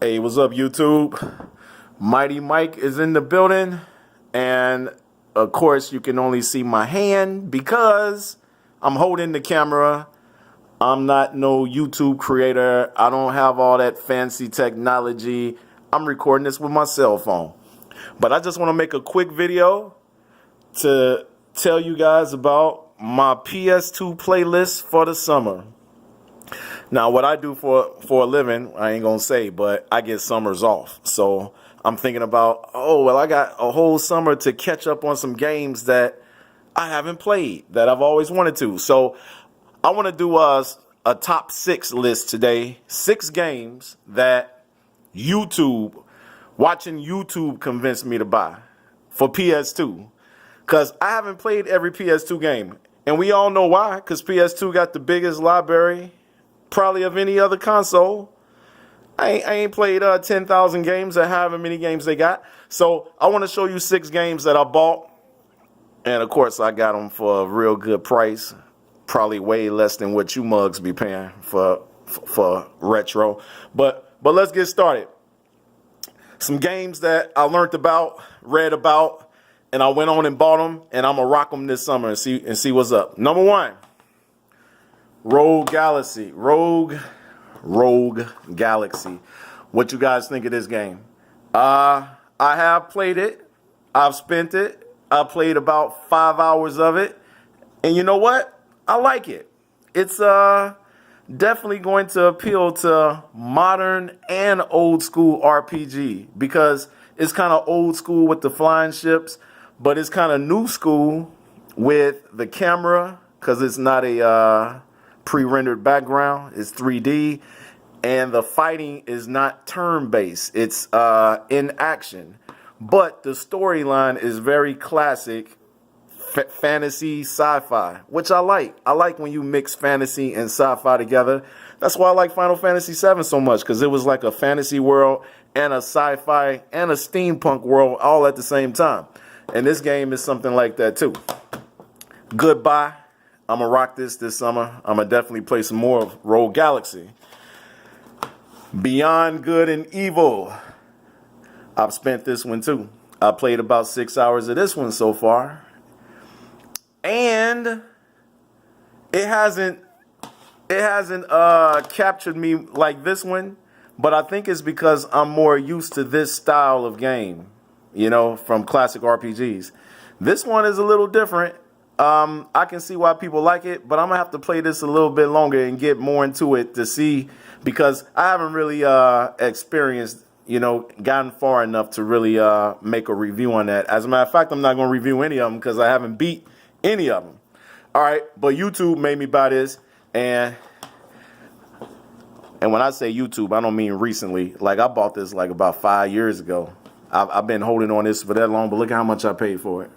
Hey, what's up, YouTube? Mighty Mike is in the building, and of course, you can only see my hand because I'm holding the camera. I'm not no YouTube creator. I don't have all that fancy technology. I'm recording this with my cell phone. But I just want to make a quick video to tell you guys about my PS2 playlist for the summer. Now, what I do for a living, I ain't going to say, but I get summers off. So I'm thinking about, I got a whole summer to catch up on some games that I haven't played, that I've always wanted to. So I want to do a top 6 list today. 6 games that watching YouTube convinced me to buy for PS2. Because I haven't played every PS2 game. And we all know why, because PS2 got the biggest library probably of any other console. I ain't played 10,000 games or however many games they got. So I want to show you 6 games that I bought. And of course, I got them for a real good price. Probably way less than what you mugs be paying for retro. But let's get started. Some games that I learned about, read about, and I went on and bought them, and I'm gonna rock them this summer and see what's up. Number 1, Rogue Galaxy. Rogue Galaxy. What you guys think of this game? I have played it. I've spent it. I played about 5 hours of it, and you know what? I like it. It's definitely going to appeal to modern and old school RPG because it's kind of old school with the flying ships, but it's kind of new school with the camera because it's not a pre-rendered background. It's 3D, and the fighting is not turn-based. It's in action, but the storyline is very classic fantasy sci-fi, which I like. I like when you mix fantasy and sci-fi together. That's why I like Final Fantasy VII so much, because it was like a fantasy world and a sci-fi and a steampunk world all at the same time. And this game is something like that too. Goodbye. I'm going to rock this summer. I'm going to definitely play some more of Rogue Galaxy. Beyond Good and Evil. I've spent this one too. I played about 6 hours of this one so far. And it hasn't captured me like this one, but I think it's because I'm more used to this style of game, from classic RPGs. This one is a little different. I can see why people like it, but I'm gonna have to play this a little bit longer and get more into it to see, because I haven't really experienced, gotten far enough to really make a review on that. As a matter of fact, I'm not gonna review any of them because I haven't beat any of them. All right, but YouTube made me buy this, and when I say YouTube, I don't mean recently. Like, I bought this like about 5 years ago. I've been holding on this for that long, but look at how much I paid for it.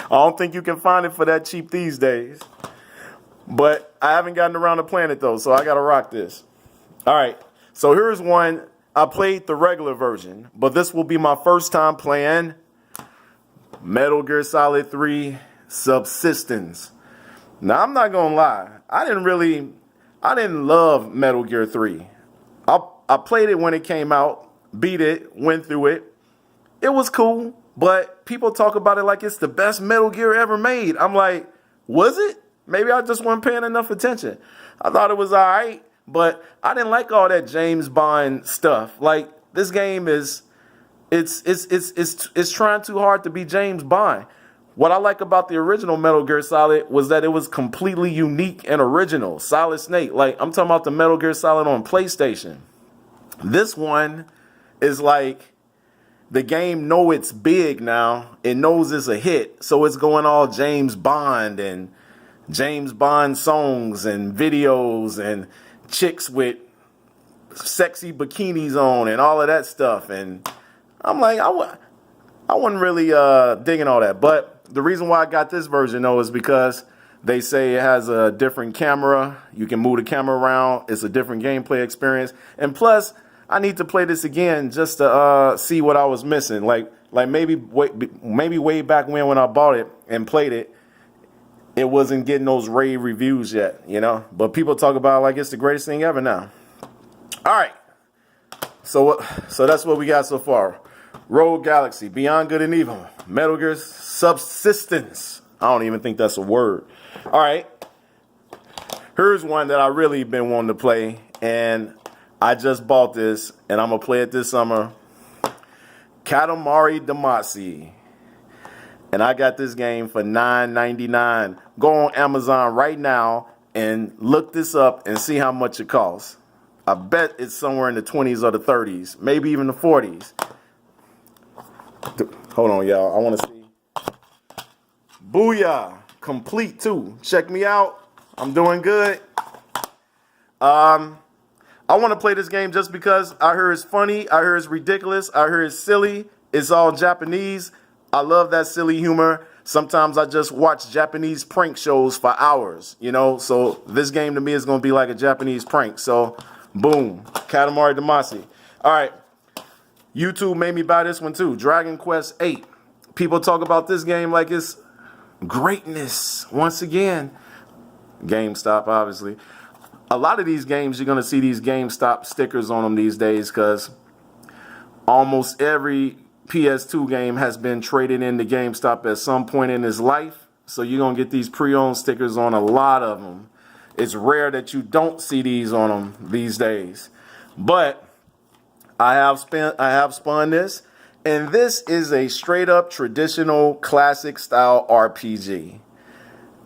I don't think you can find it for that cheap these days. But I haven't gotten around to playing it though, so I gotta rock this. All right, so here's one. I played the regular version, but this will be my first time playing Metal Gear Solid 3 Subsistence. Now, I'm not gonna lie, I didn't love Metal Gear 3. I played it when it came out, beat it, went through it. It was cool, but people talk about it like it's the best Metal Gear ever made. I'm like, was it? Maybe I just wasn't paying enough attention. I thought it was all right, but I didn't like all that James Bond stuff. Like, this game is It's trying too hard to be James Bond. What I like about the original Metal Gear Solid was that it was completely unique and original. Solid Snake. Like, I'm talking about the Metal Gear Solid on PlayStation. This one is like, the game know it's big now. It knows it's a hit. So it's going all James Bond and James Bond songs and videos and chicks with sexy bikinis on and all of that stuff. And I'm like, I wasn't really digging all that. But the reason why I got this version, though, is because they say it has a different camera. You can move the camera around. It's a different gameplay experience. And plus, I need to play this again just to see what I was missing. Like maybe way back when I bought it and played it, it wasn't getting those rave reviews yet, But people talk about it like it's the greatest thing ever now. All right. So that's what we got so far. Rogue Galaxy, Beyond Good and Evil, Metal Gear Subsistence. I don't even think that's a word. All right. Here's one that I really been wanting to play, and I just bought this, and I'm going to play it this summer. Katamari Damacy. And I got this game for $9.99. Go on Amazon right now and look this up and see how much it costs. I bet it's somewhere in the 20s or the 30s, maybe even the 40s. Hold on, y'all. I want to see. Booyah. Complete, too. Check me out. I'm doing good. I want to play this game just because I heard it's funny. I heard it's ridiculous. I heard it's silly. It's all Japanese. I love that silly humor. Sometimes I just watch Japanese prank shows for hours, you know. So this game to me is going to be like a Japanese prank. So, boom. Katamari Damacy. All right. YouTube made me buy this one too. Dragon Quest VIII. People talk about this game like it's greatness. Once again, GameStop, obviously. A lot of these games, you're going to see these GameStop stickers on them these days because almost every PS2 game has been traded into GameStop at some point in its life. So you're going to get these pre-owned stickers on a lot of them. It's rare that you don't see these on them these days. But I have spun this, and this is a straight up traditional classic style RPG.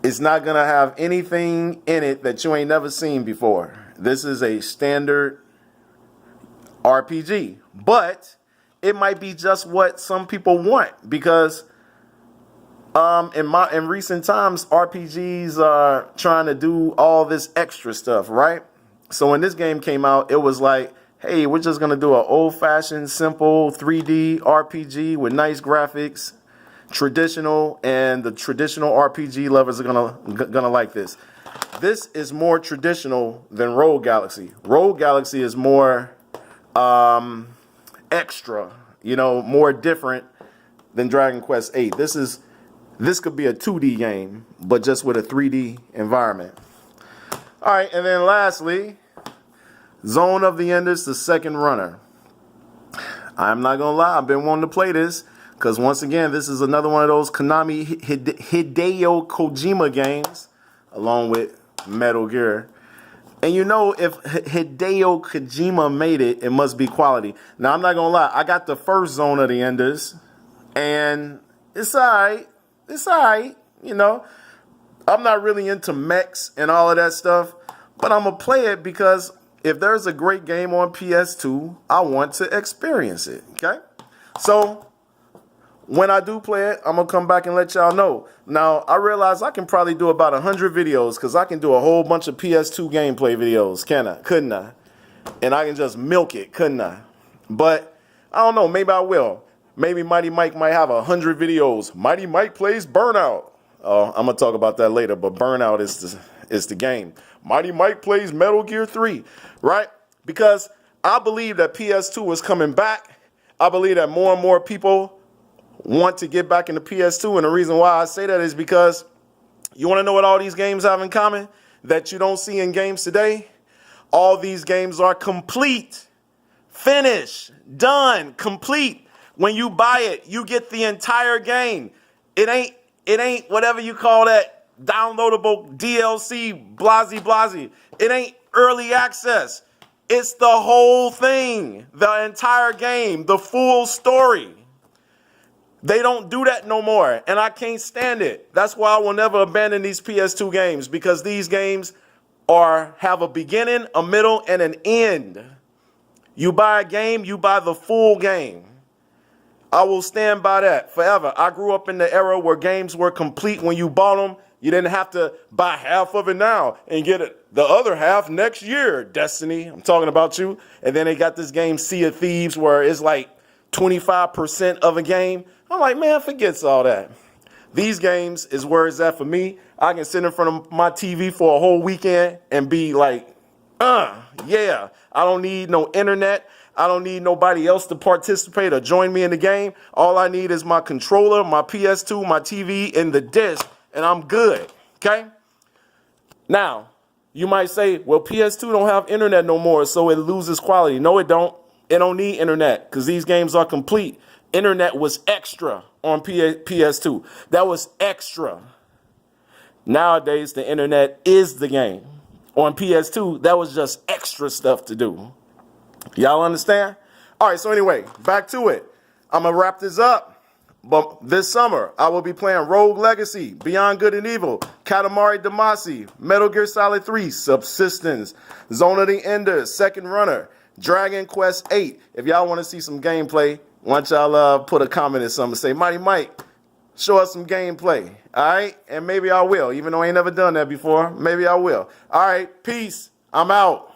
It's not going to have anything in it that you ain't never seen before. This is a standard RPG, but it might be just what some people want because in recent times, RPGs are trying to do all this extra stuff, right? So when this game came out, it was like, hey, we're just going to do an old-fashioned, simple 3D RPG with nice graphics, traditional, and the traditional RPG lovers are gonna like this. This is more traditional than Rogue Galaxy. Rogue Galaxy is more extra, you know, more different than Dragon Quest VIII. This could be a 2D game, but just with a 3D environment. All right, and then lastly, Zone of the Enders, the second runner. I'm not gonna lie, I've been wanting to play this because once again, this is another one of those Konami Hideo Kojima games, along with Metal Gear. And you know, if Hideo Kojima made it, it must be quality. Now, I'm not gonna lie, I got the first Zone of the Enders, and it's alright. It's alright, you know. I'm not really into mechs and all of that stuff, but I'm gonna play it because if there's a great game on PS2, I want to experience it, okay? So, when I do play it, I'm going to come back and let y'all know. Now, I realize I can probably do about 100 videos because I can do a whole bunch of PS2 gameplay videos, couldn't I? And I can just milk it, couldn't I? But, I don't know, maybe I will. Maybe Mighty Mike might have 100 videos. Mighty Mike plays Burnout. Oh, I'm going to talk about that later, but Burnout is the game. Mighty Mike plays Metal Gear 3, right? Because I believe that PS2 is coming back. I believe that more and more people want to get back into PS2, and the reason why I say that is because you want to know what all these games have in common that you don't see in games today? All these games are complete, finished, done, complete. When you buy it, you get the entire game. It ain't whatever you call that downloadable DLC, blasey. It ain't early access. It's the whole thing, the entire game, the full story. They don't do that no more, and I can't stand it. That's why I will never abandon these PS2 games, because these games have a beginning, a middle, and an end. You buy a game, you buy the full game. I will stand by that forever. I grew up in the era where games were complete when you bought them. You didn't have to buy half of it now and get the other half next year. Destiny, I'm talking about you. And then they got this game, Sea of Thieves, where it's like 25% of a game. I'm like, man, forget all that. These games is where it's at for me. I can sit in front of my TV for a whole weekend and be like, yeah, I don't need no internet. I don't need nobody else to participate or join me in the game. All I need is my controller, my PS2, my TV, and the disc, and I'm good, okay? Now, You might say, well, PS2 don't have internet no more, so it loses quality. No, it don't. It don't need internet because these games are complete. Internet was extra on PS2. That was extra. Nowadays, the internet is the game. On PS2, that was just extra stuff to do. Y'all understand? All right, so anyway, back to it. I'm going to wrap this up. But this summer, I will be playing Rogue Legacy, Beyond Good and Evil, Katamari Damacy, Metal Gear Solid 3, Subsistence, Zone of the Enders, Second Runner, Dragon Quest VIII. If y'all want to see some gameplay, why don't y'all put a comment or something and say, Mighty Mike, show us some gameplay. All right? And maybe I will, even though I ain't never done that before. Maybe I will. All right, peace. I'm out.